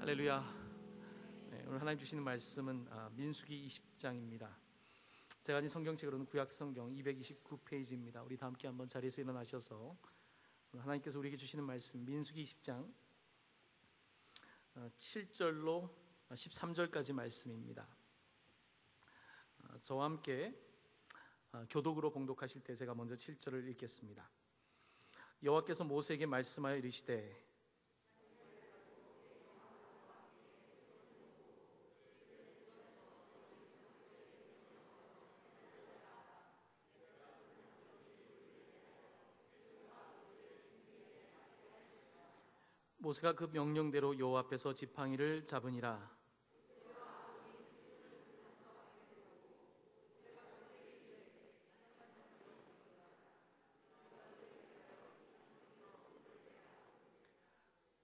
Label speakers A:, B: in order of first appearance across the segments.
A: 할렐루야. 오늘 하나님 주시는 말씀은 민수기 20장입니다. 제가 가진 성경책으로는 구약성경 229페이지입니다. 우리 다 함께 한번 자리에서 일어나셔서 하나님께서 우리에게 주시는 말씀 민수기 20장 7절로 13절까지 말씀입니다. 저와 함께 교독으로 봉독하실 때 제가 먼저 7절을 읽겠습니다. 여호와께서 모세에게 말씀하여 이르시되 모세가 그 명령대로 여호와 앞에서 지팡이를 잡으니라.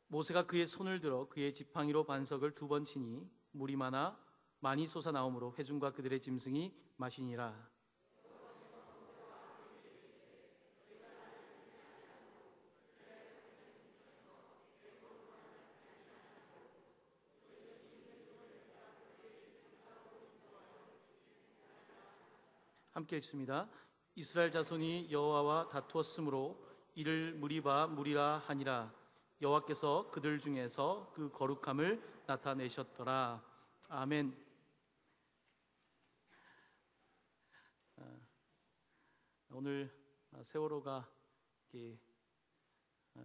A: 모세가 그의 손을 들어 그의 지팡이로 반석을 2번 치니 물이 많이 솟아나오므로 회중과 그들의 짐승이 마시니라. 함께 읽습니다. 이스라엘 자손이 여호와와 다투었으므로 이를 무리라 하니라. 여호와께서 그들 중에서 그 거룩함을 나타내셨더라. 아멘. 오늘 세월호가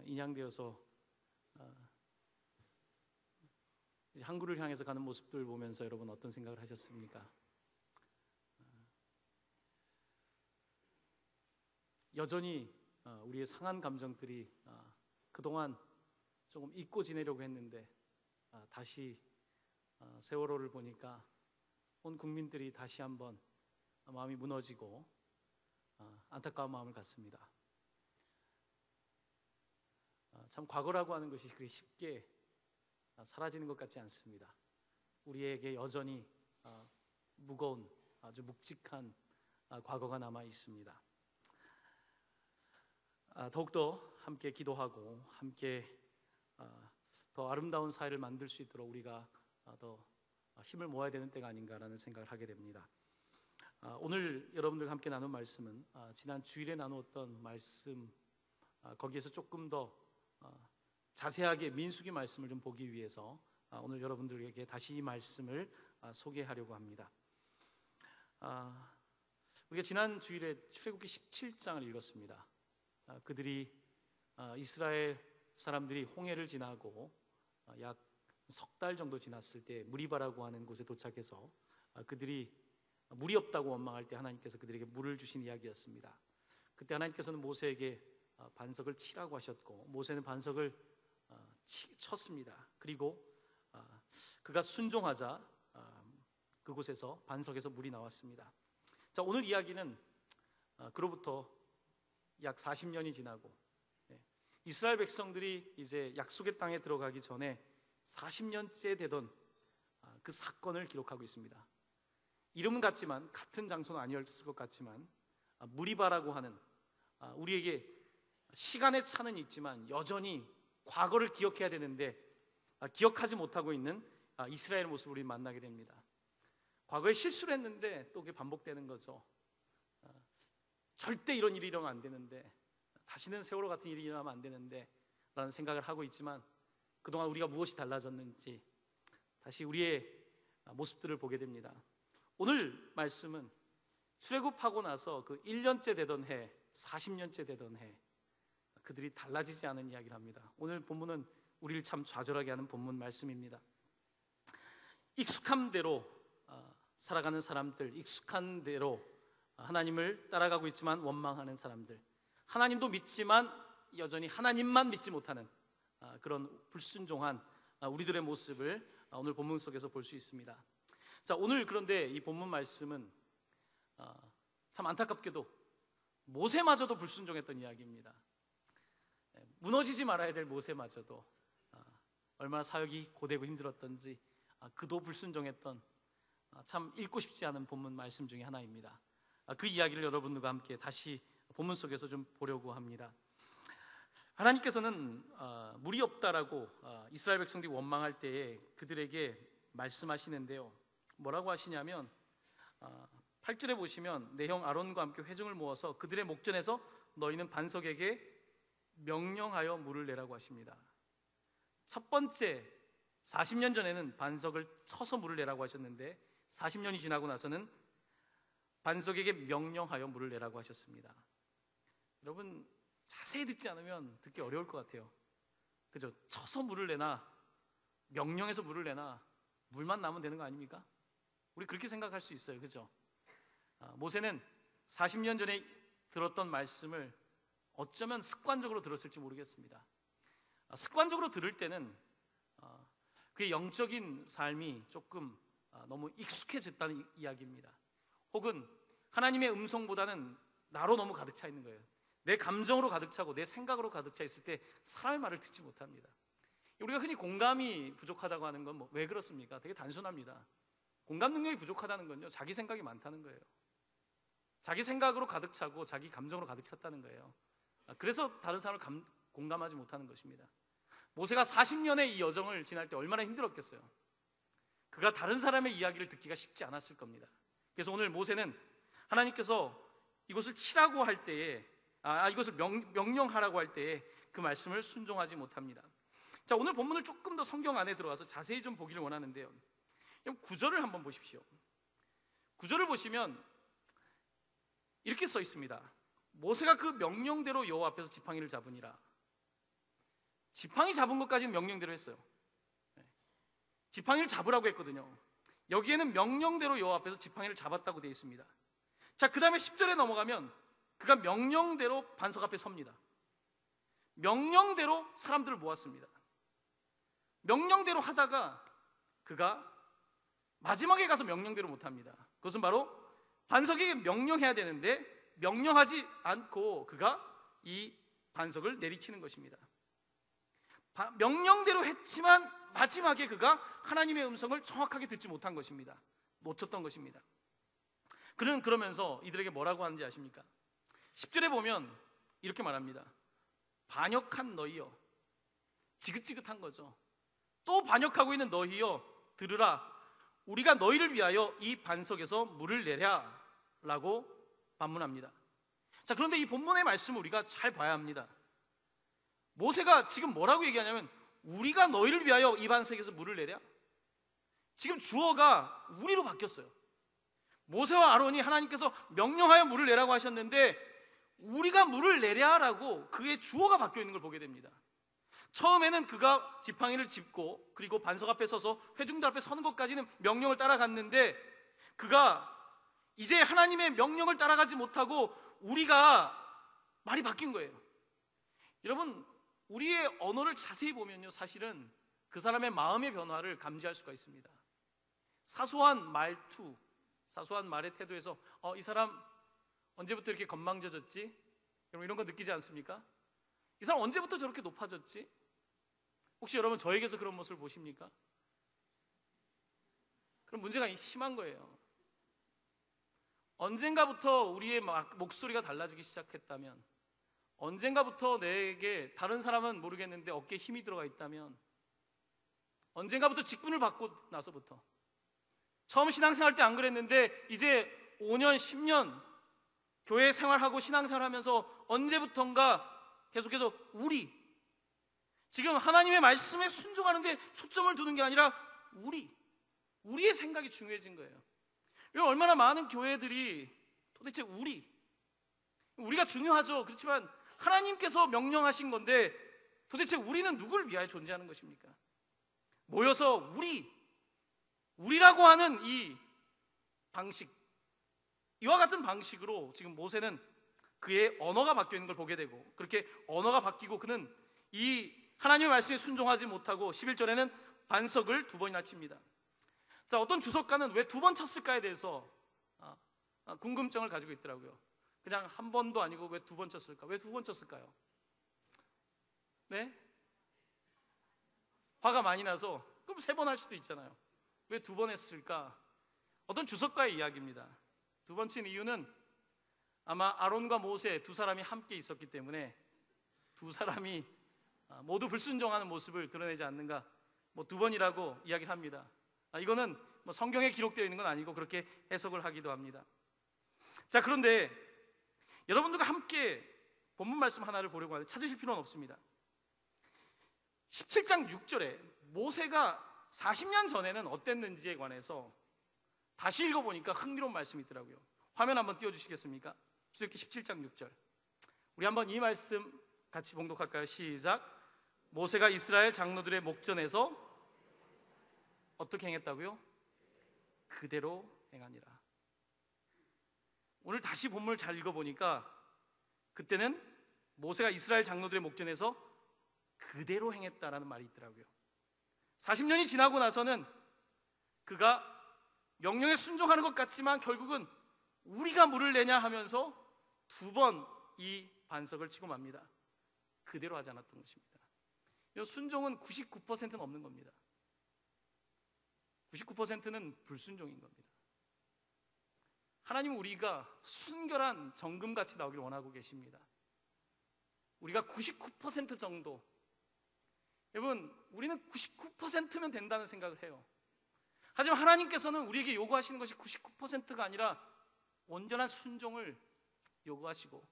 A: 인양되어서 이제 항구를 향해서 가는 모습들 보면서 여러분 어떤 생각을 하셨습니까? 여전히 우리의 상한 감정들이 그동안 조금 잊고 지내려고 했는데 다시 세월호를 보니까 온 국민들이 다시 한번 마음이 무너지고 안타까운 마음을 갖습니다. 참 과거라고 하는 것이 그렇게 쉽게 사라지는 것 같지 않습니다. 우리에게 여전히 무거운 아주 묵직한 과거가 남아 있습니다. 더욱더 함께 기도하고 함께 더 아름다운 사회를 만들 수 있도록 우리가 더 힘을 모아야 되는 때가 아닌가라는 생각을 하게 됩니다. 오늘 여러분들과 함께 나눈 말씀은 지난 주일에 나누었던 말씀 거기에서 조금 더 자세하게 민수기 말씀을 좀 보기 위해서 오늘 여러분들에게 다시 이 말씀을 소개하려고 합니다. 우리가 지난 주일에 출애굽기 17장을 읽었습니다. 그들이 이스라엘 사람들이 홍해를 지나고 약 석 달 정도 지났을 때 무리바라고 하는 곳에 도착해서 그들이 물이 없다고 원망할 때 하나님께서 그들에게 물을 주신 이야기였습니다. 그때 하나님께서는 모세에게 반석을 치라고 하셨고 모세는 반석을 쳤습니다. 그리고 그가 순종하자 그곳에서 반석에서 물이 나왔습니다. 자, 오늘 이야기는 그로부터 약 40년이 지나고 이스라엘 백성들이 이제 약속의 땅에 들어가기 전에 40년째 되던 그 사건을 기록하고 있습니다. 이름은 같지만 같은 장소는 아니었을 것 같지만 무리바라고 하는 우리에게 시간의 차는 있지만 여전히 과거를 기억해야 되는데 기억하지 못하고 있는 이스라엘의 모습을 우리 만나게 됩니다. 과거에 실수를 했는데 또 그게 반복되는 거죠. 절대 이런 일이 일어나면 안 되는데 다시는 세월호 같은 일이 일어나면 안 되는데 라는 생각을 하고 있지만 그동안 우리가 무엇이 달라졌는지 다시 우리의 모습들을 보게 됩니다. 오늘 말씀은 출애굽하고 나서 그 1년째 되던 해 40년째 되던 해 그들이 달라지지 않은 이야기를 합니다. 오늘 본문은 우리를 참 좌절하게 하는 본문 말씀입니다. 익숙한 대로 살아가는 사람들, 익숙한 대로 하나님을 따라가고 있지만 원망하는 사람들, 하나님도 믿지만 여전히 하나님만 믿지 못하는 그런 불순종한 우리들의 모습을 오늘 본문 속에서 볼 수 있습니다. 자, 오늘 그런데 이 본문 말씀은 참 안타깝게도 모세마저도 불순종했던 이야기입니다. 무너지지 말아야 될 모세마저도 얼마나 사역이 고되고 힘들었던지 그도 불순종했던 참 읽고 싶지 않은 본문 말씀 중에 하나입니다. 그 이야기를 여러분들과 함께 다시 본문 속에서 좀 보려고 합니다. 하나님께서는 물이 없다라고 이스라엘 백성들이 원망할 때에 그들에게 말씀하시는데요, 뭐라고 하시냐면 8절에 보시면 내 형 아론과 함께 회중을 모아서 그들의 목전에서 너희는 반석에게 명령하여 물을 내라고 하십니다. 첫 번째 40년 전에는 반석을 쳐서 물을 내라고 하셨는데 40년이 지나고 나서는 반석에게 명령하여 물을 내라고 하셨습니다. 여러분, 자세히 듣지 않으면 듣기 어려울 것 같아요. 그죠? 쳐서 물을 내나 명령해서 물을 내나 물만 나면 되는 거 아닙니까? 우리 그렇게 생각할 수 있어요. 그죠? 모세는 40년 전에 들었던 말씀을 어쩌면 습관적으로 들었을지 모르겠습니다. 습관적으로 들을 때는 그의 영적인 삶이 조금 너무 익숙해졌다는 이야기입니다. 혹은 하나님의 음성보다는 나로 너무 가득 차 있는 거예요. 내 감정으로 가득 차고 내 생각으로 가득 차 있을 때 사람의 말을 듣지 못합니다. 우리가 흔히 공감이 부족하다고 하는 건 왜 그렇습니까? 되게 단순합니다. 공감 능력이 부족하다는 건요, 자기 생각이 많다는 거예요. 자기 생각으로 가득 차고 자기 감정으로 가득 찼다는 거예요. 그래서 다른 사람을 공감하지 못하는 것입니다. 모세가 40년의 이 여정을 지날 때 얼마나 힘들었겠어요. 그가 다른 사람의 이야기를 듣기가 쉽지 않았을 겁니다. 그래서 오늘 모세는 하나님께서 이것을 치라고 할 때에 이것을 명령하라고 할 때에 그 말씀을 순종하지 못합니다. 자, 오늘 본문을 조금 더 성경 안에 들어가서 자세히 좀 보기를 원하는데요, 9절을 한번 보십시오. 9절을 보시면 이렇게 써 있습니다. 모세가 그 명령대로 여호와 앞에서 지팡이를 잡으니라. 지팡이 잡은 것까지는 명령대로 했어요. 지팡이를 잡으라고 했거든요. 여기에는 명령대로 여호와 앞에서 지팡이를 잡았다고 되어 있습니다. 자, 그 다음에 10절에 넘어가면 그가 명령대로 반석 앞에 섭니다. 명령대로 사람들을 모았습니다. 명령대로 하다가 그가 마지막에 가서 명령대로 못합니다. 그것은 바로 반석에게 명령해야 되는데 명령하지 않고 그가 이 반석을 내리치는 것입니다. 명령대로 했지만 마지막에 그가 하나님의 음성을 정확하게 듣지 못한 것입니다. 놓쳤던 것입니다. 그는 그러면서 이들에게 뭐라고 하는지 아십니까? 10절에 보면 이렇게 말합니다. 반역한 너희여. 지긋지긋한 거죠. 또 반역하고 있는 너희여, 들으라. 우리가 너희를 위하여 이 반석에서 물을 내랴 라고 반문합니다. 자, 그런데 이 본문의 말씀을 우리가 잘 봐야 합니다. 모세가 지금 뭐라고 얘기하냐면 우리가 너희를 위하여 이 반석에서 물을 내랴? 지금 주어가 우리로 바뀌었어요. 모세와 아론이 하나님께서 명령하여 물을 내라고 하셨는데 우리가 물을 내랴라고 그의 주어가 바뀌어 있는 걸 보게 됩니다. 처음에는 그가 지팡이를 짚고 그리고 반석 앞에 서서 회중들 앞에 서는 것까지는 명령을 따라갔는데 그가 이제 하나님의 명령을 따라가지 못하고 우리가 말이 바뀐 거예요. 여러분, 우리의 언어를 자세히 보면요, 사실은 그 사람의 마음의 변화를 감지할 수가 있습니다. 사소한 말투, 사소한 말의 태도에서 이 사람 언제부터 이렇게 건망져졌지? 여러분, 이런 거 느끼지 않습니까? 이 사람 언제부터 저렇게 높아졌지? 혹시 여러분 저에게서 그런 모습을 보십니까? 그럼 문제가 심한 거예요. 언젠가부터 우리의 목소리가 달라지기 시작했다면, 언젠가부터 내게 다른 사람은 모르겠는데 어깨에 힘이 들어가 있다면, 언젠가부터 직분을 받고 나서부터, 처음 신앙생활 때 안 그랬는데 이제 5년, 10년 교회 생활하고 신앙생활 하면서 언제부턴가 계속해서 지금 하나님의 말씀에 순종하는데 초점을 두는 게 아니라 우리의 생각이 중요해진 거예요. 얼마나 많은 교회들이 도대체 우리가 중요하죠. 그렇지만 하나님께서 명령하신 건데 도대체 우리는 누구를 위하여 존재하는 것입니까? 모여서 우리라고 하는 이 방식, 이와 같은 방식으로 지금 모세는 그의 언어가 바뀌어 있는 걸 보게 되고, 그렇게 언어가 바뀌고 그는 이 하나님의 말씀에 순종하지 못하고 11절에는 반석을 2번이나 칩니다. 자, 어떤 주석가는 왜 2번 쳤을까에 대해서 궁금증을 가지고 있더라고요. 그냥 한 번도 아니고 왜 2번 쳤을까? 왜 2번 쳤을까요? 네? 화가 많이 나서 그럼 3번 할 수도 있잖아요. 왜 2번 했을까? 어떤 주석가의 이야기입니다. 2번 친 이유는 아마 아론과 모세 두 사람이 함께 있었기 때문에 두 사람이 모두 불순종하는 모습을 드러내지 않는가? 뭐 2번이라고 이야기를 합니다. 이거는 뭐 성경에 기록되어 있는 건 아니고 그렇게 해석을 하기도 합니다. 자, 그런데 여러분들과 함께 본문 말씀 하나를 보려고 하는데 찾으실 필요는 없습니다. 17장 6절에 모세가 40년 전에는 어땠는지에 관해서 다시 읽어보니까 흥미로운 말씀이 있더라고요. 화면 한번 띄워주시겠습니까? 출애굽기 17장 6절. 우리 한번 이 말씀 같이 봉독할까요? 시작. 모세가 이스라엘 장로들의 목전에서 어떻게 행했다고요? 그대로 행하니라. 오늘 다시 본문을 잘 읽어보니까 그때는 모세가 이스라엘 장로들의 목전에서 그대로 행했다라는 말이 있더라고요. 40년이 지나고 나서는 그가 명령에 순종하는 것 같지만 결국은 우리가 물을 내냐 하면서 2번 이 반석을 치고 맙니다. 그대로 하지 않았던 것입니다. 이 순종은 99%는 없는 겁니다. 99%는 불순종인 겁니다. 하나님은 우리가 순결한 정금같이 나오길 원하고 계십니다. 우리가 99% 정도, 여러분 우리는 99%면 된다는 생각을 해요. 하지만 하나님께서는 우리에게 요구하시는 것이 99%가 아니라 온전한 순종을 요구하시고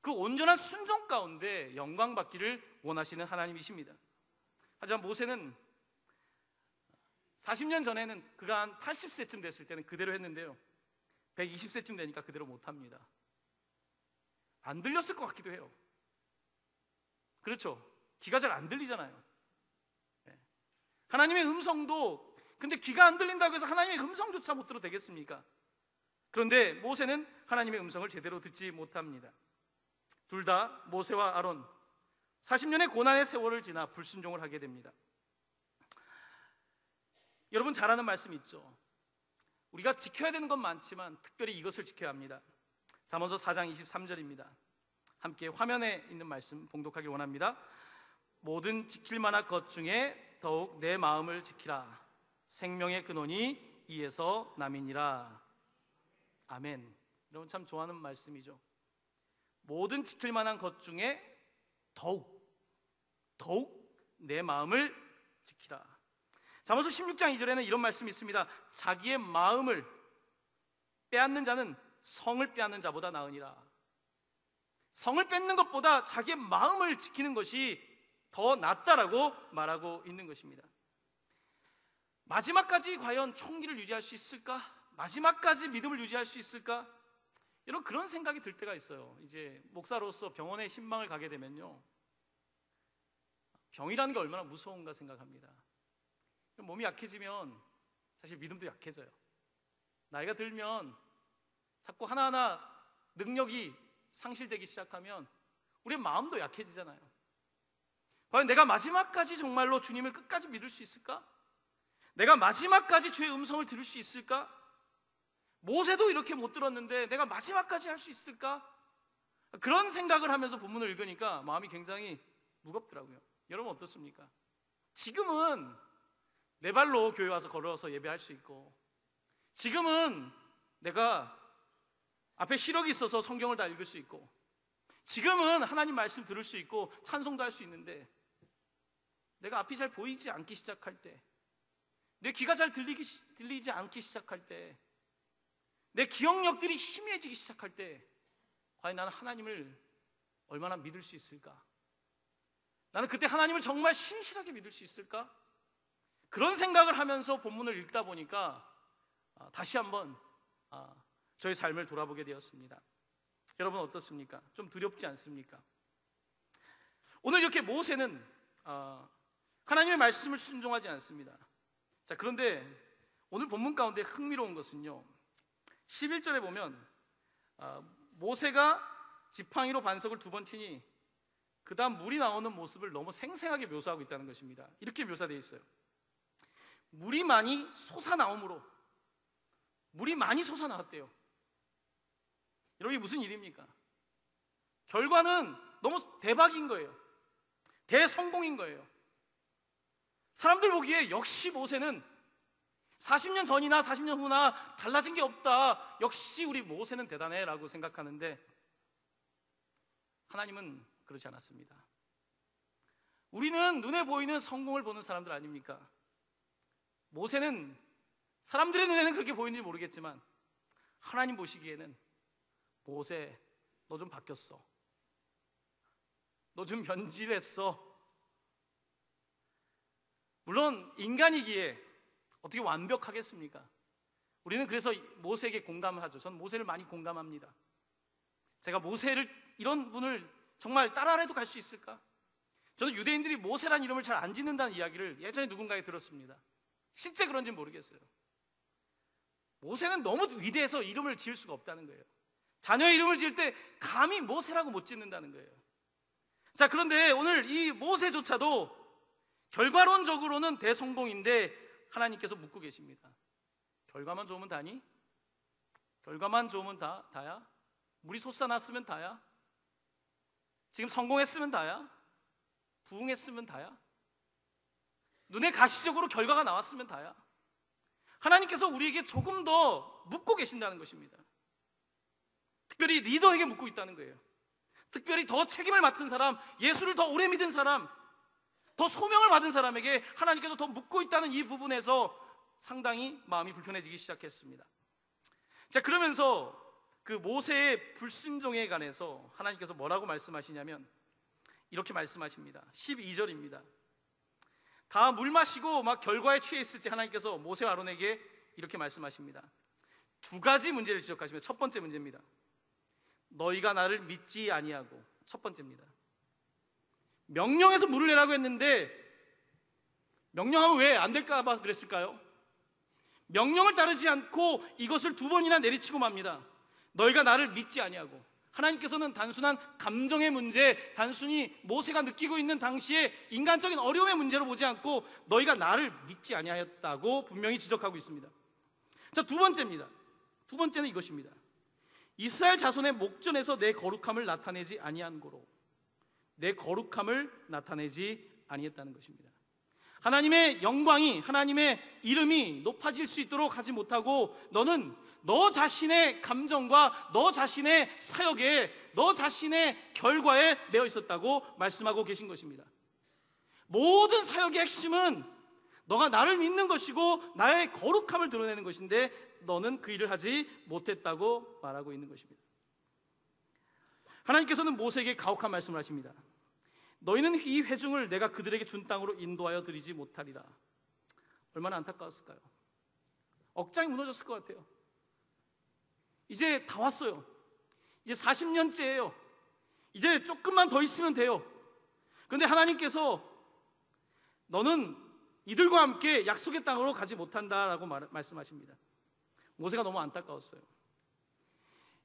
A: 그 온전한 순종 가운데 영광 받기를 원하시는 하나님이십니다. 하지만 모세는 40년 전에는 그가 한 80세쯤 됐을 때는 그대로 했는데요, 120세쯤 되니까 그대로 못합니다. 안 들렸을 것 같기도 해요. 그렇죠? 귀가 잘 안 들리잖아요. 하나님의 음성도, 근데 귀가 안 들린다고 해서 하나님의 음성조차 못 들어도 되겠습니까? 그런데 모세는 하나님의 음성을 제대로 듣지 못합니다. 둘 다 모세와 아론 40년의 고난의 세월을 지나 불순종을 하게 됩니다. 여러분 잘 아는 말씀 있죠? 우리가 지켜야 되는 건 많지만 특별히 이것을 지켜야 합니다. 잠언서 4장 23절입니다. 함께 화면에 있는 말씀 봉독하기 원합니다. 모든 지킬 만한 것 중에 더욱 내 마음을 지키라. 생명의 근원이 이에서 남이니라. 아멘. 여러분 참 좋아하는 말씀이죠. 모든 지킬 만한 것 중에 더욱 내 마음을 지키라. 잠언서 16장 2절에는 이런 말씀이 있습니다. 자기의 마음을 빼앗는 자는 성을 빼앗는 자보다 나으니라. 성을 뺏는 것보다 자기의 마음을 지키는 것이 더 낫다라고 말하고 있는 것입니다. 마지막까지 과연 총기를 유지할 수 있을까? 마지막까지 믿음을 유지할 수 있을까? 이런 그런 생각이 들 때가 있어요. 이제 목사로서 병원에 신방을 가게 되면요, 병이라는 게 얼마나 무서운가 생각합니다. 몸이 약해지면 사실 믿음도 약해져요. 나이가 들면 자꾸 하나하나 능력이 상실되기 시작하면 우리의 마음도 약해지잖아요. 과연 내가 마지막까지 정말로 주님을 끝까지 믿을 수 있을까? 내가 마지막까지 주의 음성을 들을 수 있을까? 모세도 이렇게 못 들었는데 내가 마지막까지 할 수 있을까? 그런 생각을 하면서 본문을 읽으니까 마음이 굉장히 무겁더라고요. 여러분 어떻습니까? 지금은 내 발로 교회 와서 걸어서 예배할 수 있고, 지금은 내가 앞에 시력이 있어서 성경을 다 읽을 수 있고, 지금은 하나님 말씀 들을 수 있고 찬송도 할 수 있는데, 내가 앞이 잘 보이지 않기 시작할 때, 내 귀가 잘 들리지 않기 시작할 때, 내 기억력들이 희미해지기 시작할 때, 과연 나는 하나님을 얼마나 믿을 수 있을까? 나는 그때 하나님을 정말 신실하게 믿을 수 있을까? 그런 생각을 하면서 본문을 읽다 보니까 다시 한번 저의 삶을 돌아보게 되었습니다. 여러분 어떻습니까? 좀 두렵지 않습니까? 오늘 이렇게 모세는 하나님의 말씀을 순종하지 않습니다. 자, 그런데 오늘 본문 가운데 흥미로운 것은요, 11절에 보면 모세가 지팡이로 반석을 2번 치니 그 다음 물이 나오는 모습을 너무 생생하게 묘사하고 있다는 것입니다. 이렇게 묘사되어 있어요. 물이 많이 솟아나옴으로, 물이 많이 솟아나왔대요. 여러분, 이게 무슨 일입니까? 결과는 너무 대박인 거예요. 대성공인 거예요. 사람들 보기에 역시 모세는 40년 전이나 40년 후나 달라진 게 없다, 역시 우리 모세는 대단해 라고 생각하는데, 하나님은 그렇지 않았습니다. 우리는 눈에 보이는 성공을 보는 사람들 아닙니까? 모세는 사람들의 눈에는 그렇게 보이는지 모르겠지만 하나님 보시기에는 모세, 너 좀 바뀌었어. 너 좀 변질했어. 물론 인간이기에 어떻게 완벽하겠습니까? 우리는 그래서 모세에게 공감을 하죠. 저는 모세를 많이 공감합니다. 제가 모세를, 이런 분을 정말 따라해도 갈 수 있을까? 저는 유대인들이 모세란 이름을 잘 안 짓는다는 이야기를 예전에 누군가에 들었습니다. 실제 그런지는 모르겠어요. 모세는 너무 위대해서 이름을 지을 수가 없다는 거예요. 자녀의 이름을 지을 때 감히 모세라고 못 짓는다는 거예요. 자, 그런데 오늘 이 모세조차도 결과론적으로는 대성공인데 하나님께서 묻고 계십니다. 결과만 좋으면 다니? 결과만 좋으면 다야? 물이 솟아났으면 다야? 지금 성공했으면 다야? 부흥했으면 다야? 눈에 가시적으로 결과가 나왔으면 다야? 하나님께서 우리에게 조금 더 묻고 계신다는 것입니다. 특별히 리더에게 묻고 있다는 거예요. 특별히 더 책임을 맡은 사람, 예수를 더 오래 믿은 사람, 더 소명을 받은 사람에게 하나님께서 더 묻고 있다는 이 부분에서 상당히 마음이 불편해지기 시작했습니다. 자, 그러면서 그 모세의 불순종에 관해서 하나님께서 뭐라고 말씀하시냐면 이렇게 말씀하십니다. 12절입니다. 다 물 마시고 막 결과에 취해 있을 때 하나님께서 모세와 아론에게 이렇게 말씀하십니다. 두 가지 문제를 지적하시며 첫 번째 문제입니다. 너희가 나를 믿지 아니하고, 첫 번째입니다. 명령해서 물을 내라고 했는데 명령하면 왜 안 될까 봐 그랬을까요? 명령을 따르지 않고 이것을 두 번이나 내리치고 맙니다. 너희가 나를 믿지 아니하고. 하나님께서는 단순한 감정의 문제, 단순히 모세가 느끼고 있는 당시에 인간적인 어려움의 문제로 보지 않고 너희가 나를 믿지 아니하였다고 분명히 지적하고 있습니다. 자, 두 번째입니다. 두 번째는 이것입니다. 이스라엘 자손의 목전에서 내 거룩함을 나타내지 아니한 고로. 내 거룩함을 나타내지 아니했다는 것입니다. 하나님의 영광이, 하나님의 이름이 높아질 수 있도록 하지 못하고 너는 너 자신의 감정과 너 자신의 사역에, 너 자신의 결과에 매여 있었다고 말씀하고 계신 것입니다. 모든 사역의 핵심은 너가 나를 믿는 것이고 나의 거룩함을 드러내는 것인데 너는 그 일을 하지 못했다고 말하고 있는 것입니다. 하나님께서는 모세에게 가혹한 말씀을 하십니다. 너희는 이 회중을 내가 그들에게 준 땅으로 인도하여 드리지 못하리라. 얼마나 안타까웠을까요? 억장이 무너졌을 것 같아요. 이제 다 왔어요. 이제 40년째예요. 이제 조금만 더 있으면 돼요. 그런데 하나님께서 너는 이들과 함께 약속의 땅으로 가지 못한다라고 말씀하십니다. 모세가 너무 안타까웠어요.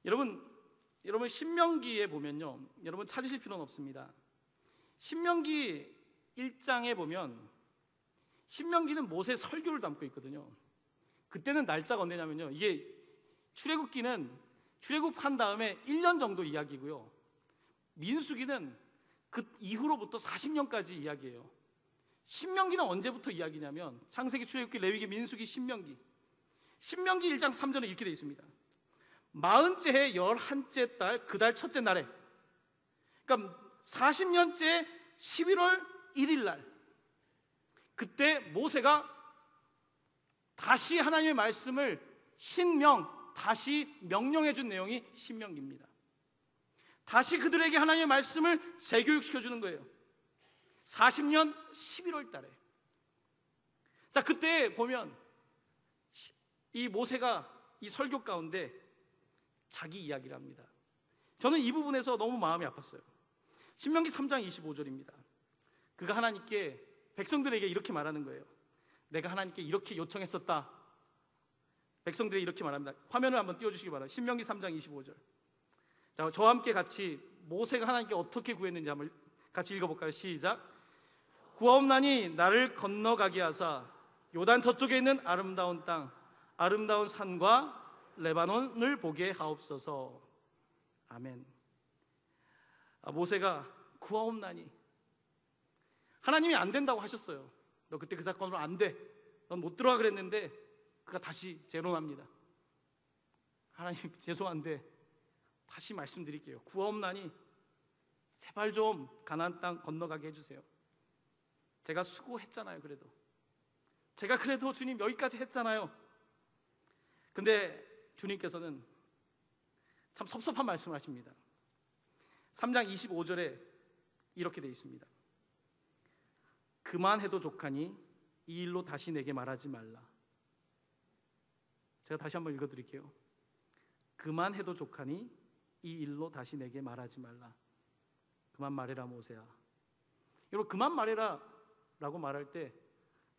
A: 여러분 신명기에 보면요, 여러분 찾으실 필요는 없습니다. 신명기 1장에 보면 신명기는 모세 설교를 담고 있거든요. 그때는 날짜가 언제냐면요, 이게 출애굽기는 출애굽한 다음에 1년 정도 이야기고요, 민수기는 그 이후로부터 40년까지 이야기예요. 신명기는 언제부터 이야기냐면 창세기, 출애굽기, 레위기, 민수기, 신명기 1장 3절에 이렇게 되어 있습니다. 40째 해 11째 달 그 달 첫째 날에, 그러니까 40년째 11월 1일 날, 그때 모세가 다시 하나님의 말씀을 다시 명령해 준 내용이 신명기입니다. 다시 그들에게 하나님의 말씀을 재교육시켜 주는 거예요. 40년 11월 달에. 자, 그때 보면 이 모세가 이 설교 가운데 자기 이야기를 합니다. 저는 이 부분에서 너무 마음이 아팠어요. 신명기 3장 25절입니다. 그가 하나님께, 백성들에게 이렇게 말하는 거예요. 내가 하나님께 이렇게 요청했었다. 백성들이 이렇게 말합니다. 화면을 한번 띄워주시기 바랍니다. 신명기 3장 25절. 자, 저와 함께 같이 모세가 하나님께 어떻게 구했는지 한번 같이 읽어볼까요? 시작. 구하옵나니 나를 건너가게 하사 요단 저쪽에 있는 아름다운 땅, 아름다운 산과 레바논을 보게 하옵소서. 아멘. 모세가 구하옵나니, 하나님이 안 된다고 하셨어요. 너 그때 그 사건으로 안 돼, 넌 못 들어가 그랬는데 그가 다시 재론합니다. 하나님 죄송한데 다시 말씀드릴게요. 구하옵나니 제발 좀 가나안 땅 건너가게 해주세요. 제가 수고했잖아요. 제가 그래도 주님 여기까지 했잖아요. 근데 주님께서는 참 섭섭한 말씀을 하십니다. 3장 25절에 이렇게 되어 있습니다. 그만해도 족하니 이 일로 다시 내게 말하지 말라. 제가 다시 한번 읽어드릴게요. 그만해도 족하니 이 일로 다시 내게 말하지 말라. 그만 말해라 모세야. 여러분, 그만 말해라 라고 말할 때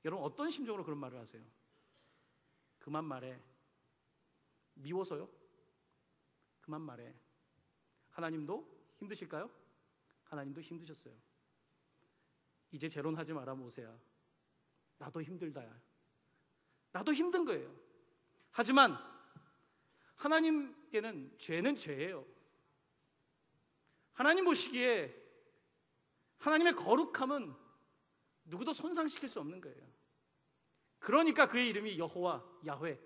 A: 여러분 어떤 심정으로 그런 말을 하세요? 그만 말해. 미워서요? 그만 말해. 하나님도 힘드실까요? 하나님도 힘드셨어요. 이제 재론하지 마라 모세야. 나도 힘들다야. 나도 힘든 거예요. 하지만 하나님께는 죄는 죄예요. 하나님 보시기에 하나님의 거룩함은 누구도 손상시킬 수 없는 거예요. 그러니까 그의 이름이 여호와, 야훼,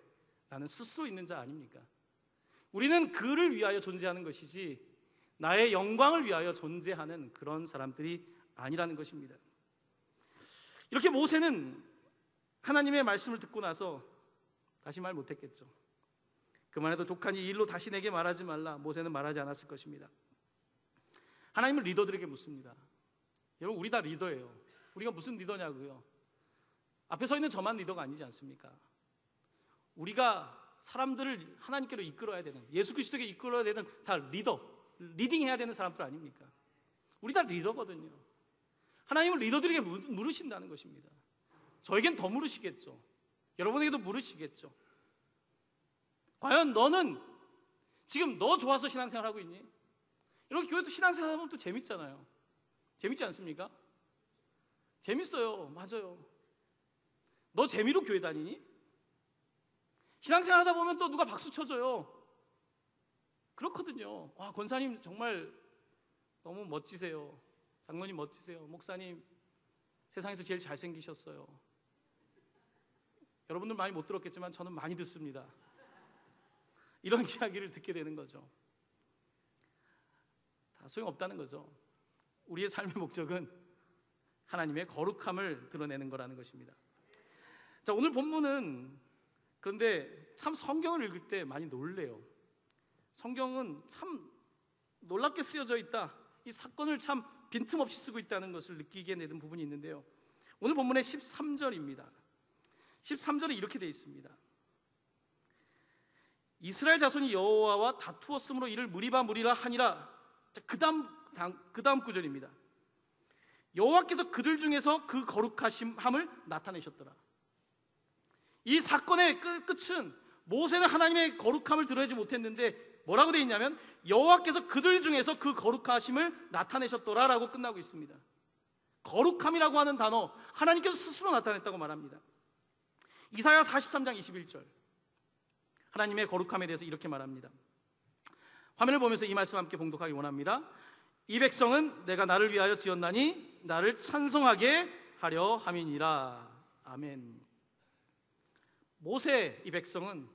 A: 나는 스스로 있는 자 아닙니까? 우리는 그를 위하여 존재하는 것이지 나의 영광을 위하여 존재하는 그런 사람들이 아니라는 것입니다. 이렇게 모세는 하나님의 말씀을 듣고 나서 다시 말 못했겠죠. 그만해도 족하니 이 일로 다시 내게 말하지 말라. 모세는 말하지 않았을 것입니다. 하나님은 리더들에게 묻습니다. 여러분, 우리 다 리더예요. 우리가 무슨 리더냐고요? 앞에 서 있는 저만 리더가 아니지 않습니까? 우리가 사람들을 하나님께로 이끌어야 되는, 예수 그리스도에게 이끌어야 되는 다 리딩해야 되는 사람들 아닙니까? 우리 다 리더거든요. 하나님은 리더들에게 물으신다는 것입니다. 저에겐 더 물으시겠죠. 여러분에게도 물으시겠죠. 과연 너는 지금 너 좋아서 신앙생활 하고 있니? 여러분, 교회도 신앙생활 하면 또 재밌잖아요. 재밌지 않습니까? 재밌어요. 맞아요. 너 재미로 교회 다니니? 신앙생활 하다 보면 또 누가 박수 쳐줘요. 그렇거든요. 와, 권사님 정말 너무 멋지세요. 장로님 멋지세요. 목사님 세상에서 제일 잘생기셨어요. 여러분들 많이 못 들었겠지만 저는 많이 듣습니다. 이런 이야기를 듣게 되는 거죠. 다 소용없다는 거죠. 우리의 삶의 목적은 하나님의 거룩함을 드러내는 거라는 것입니다. 자, 오늘 본문은 그런데 참 성경을 읽을 때 많이 놀래요. 성경은 참 놀랍게 쓰여져 있다. 이 사건을 참 빈틈없이 쓰고 있다는 것을 느끼게 되는 부분이 있는데요. 오늘 본문의 13절입니다. 13절에 이렇게 되어 있습니다. 이스라엘 자손이 여호와와 다투었으므로 이를 무리라 하니라. 그 다음 구절입니다. 여호와께서 그들 중에서 그 거룩하심함을 나타내셨더라. 이 사건의 끝은 모세는 하나님의 거룩함을 드러내지 못했는데 뭐라고 되어 있냐면 여호와께서 그들 중에서 그 거룩하심을 나타내셨더라라고 끝나고 있습니다. 거룩함이라고 하는 단어, 하나님께서 스스로 나타냈다고 말합니다. 이사야 43장 21절, 하나님의 거룩함에 대해서 이렇게 말합니다. 화면을 보면서 이 말씀 함께 봉독하기 원합니다. 이 백성은 내가 나를 위하여 지었나니 나를 찬송하게 하려 함이니라. 아멘. 모세, 이 백성은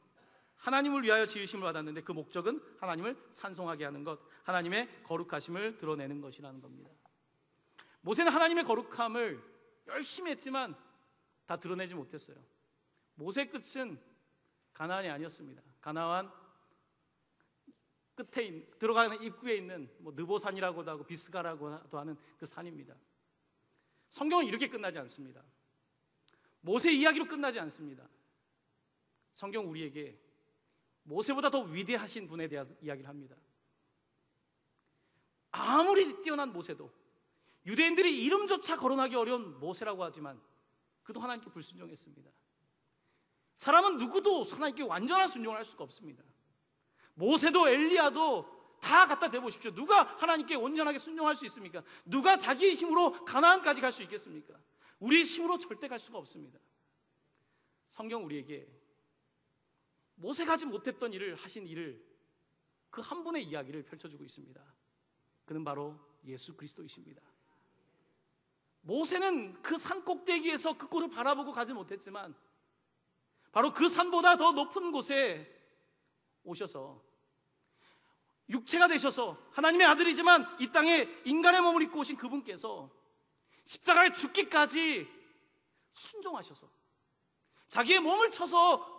A: 하나님을 위하여 지으심을 받았는데 그 목적은 하나님을 찬송하게 하는 것, 하나님의 거룩하심을 드러내는 것이라는 겁니다. 모세는 하나님의 거룩함을 열심히 했지만 다 드러내지 못했어요. 모세의 끝은 가나안이 아니었습니다. 가나안 끝에 들어가는 입구에 있는 느보산이라고도 하고 비스가라고도 하는 그 산입니다. 성경은 이렇게 끝나지 않습니다. 모세 이야기로 끝나지 않습니다. 성경 우리에게 모세보다 더 위대하신 분에 대한 이야기를 합니다. 아무리 뛰어난 모세도, 유대인들이 이름조차 거론하기 어려운 모세라고 하지만 그도 하나님께 불순종했습니다. 사람은 누구도 하나님께 완전한 순종을 할 수가 없습니다. 모세도 엘리야도 다 갖다 대보십시오. 누가 하나님께 온전하게 순종할 수 있습니까? 누가 자기의 힘으로 가나안까지 갈 수 있겠습니까? 우리의 힘으로 절대 갈 수가 없습니다. 성경 우리에게 모세가 하지 못했던 일을 하신 일을, 그 한 분의 이야기를 펼쳐주고 있습니다. 그는 바로 예수 그리스도이십니다. 모세는 그 산 꼭대기에서 그 꼴을 바라보고 가지 못했지만 바로 그 산보다 더 높은 곳에 오셔서 육체가 되셔서 하나님의 아들이지만 이 땅에 인간의 몸을 입고 오신 그분께서 십자가에 죽기까지 순종하셔서 자기의 몸을 쳐서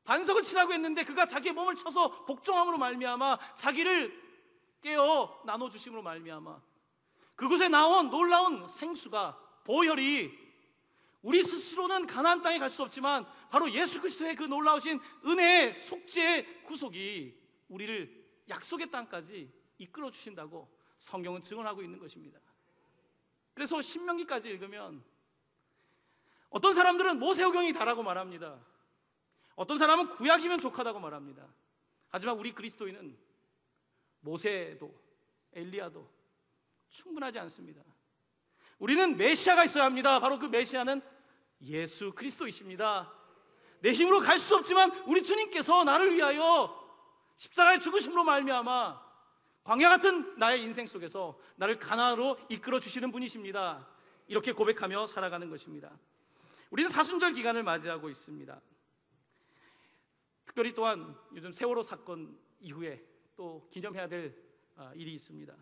A: 반석을 치라고 했는데 그가 자기의 몸을 쳐서 복종함으로 말미암아 자기를 깨어 나눠주심으로 말미암아 그곳에 나온 놀라운 생수가, 보혈이 우리 스스로는 가나안 땅에 갈 수 없지만 바로 예수 그리스도의 그 놀라우신 은혜의 속죄의 구속이 우리를 약속의 땅까지 이끌어 주신다고 성경은 증언하고 있는 것입니다. 그래서 신명기까지 읽으면 어떤 사람들은 모세오경이 다라고 말합니다. 어떤 사람은 구약이면 족하다고 말합니다. 하지만 우리 그리스도인은 모세도 엘리야도 충분하지 않습니다. 우리는 메시아가 있어야 합니다. 바로 그 메시아는 예수 그리스도이십니다. 내 힘으로 갈 수 없지만 우리 주님께서 나를 위하여 십자가의 죽으심으로 말미암아 광야 같은 나의 인생 속에서 나를 가나안으로 이끌어 주시는 분이십니다. 이렇게 고백하며 살아가는 것입니다. 우리는 사순절 기간을 맞이하고 있습니다. 특별히 또한 요즘 세월호 사건 이후에 또 기념해야 될 일이 있습니다.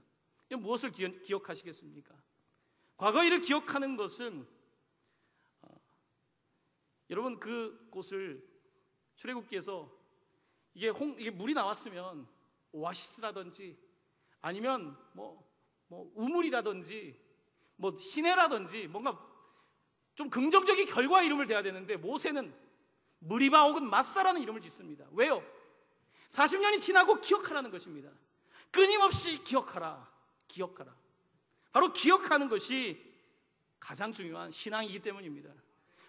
A: 무엇을 기억하시겠습니까? 과거 일을 기억하는 것은 여러분 그곳을 출애굽기에서 이게 물이 나왔으면 오아시스라든지 아니면 뭐 우물이라든지 뭐 시내라든지 뭔가 좀 긍정적인 결과 이름을 대야 되는데 모세는 무리바 혹은 마사라는 이름을 짓습니다. 왜요? 40년이 지나고 기억하라는 것입니다. 끊임없이 기억하라. 바로 기억하는 것이 가장 중요한 신앙이기 때문입니다.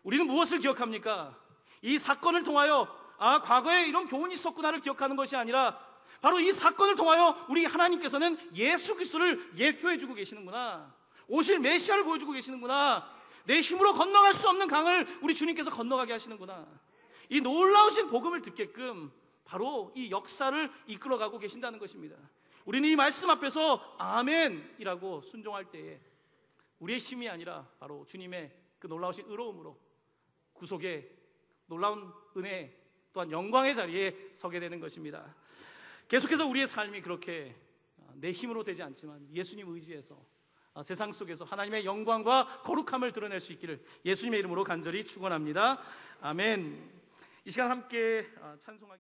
A: 우리는 무엇을 기억합니까? 이 사건을 통하여 과거에 이런 교훈이 있었구나를 기억하는 것이 아니라 바로 이 사건을 통하여 우리 하나님께서는 예수 그리스도를 예표해 주고 계시는구나, 오실 메시아를 보여주고 계시는구나, 내 힘으로 건너갈 수 없는 강을 우리 주님께서 건너가게 하시는구나, 이 놀라우신 복음을 듣게끔 바로 이 역사를 이끌어가고 계신다는 것입니다. 우리는 이 말씀 앞에서 아멘이라고 순종할 때에 우리의 힘이 아니라 바로 주님의 그 놀라우신 의로움으로 구속의 놀라운 은혜 또한 영광의 자리에 서게 되는 것입니다. 계속해서 우리의 삶이 그렇게 내 힘으로 되지 않지만 예수님 의지해서 세상 속에서 하나님의 영광과 거룩함을 드러낼 수 있기를 예수님의 이름으로 간절히 축원합니다. 아멘. 이 시간 함께 찬송하기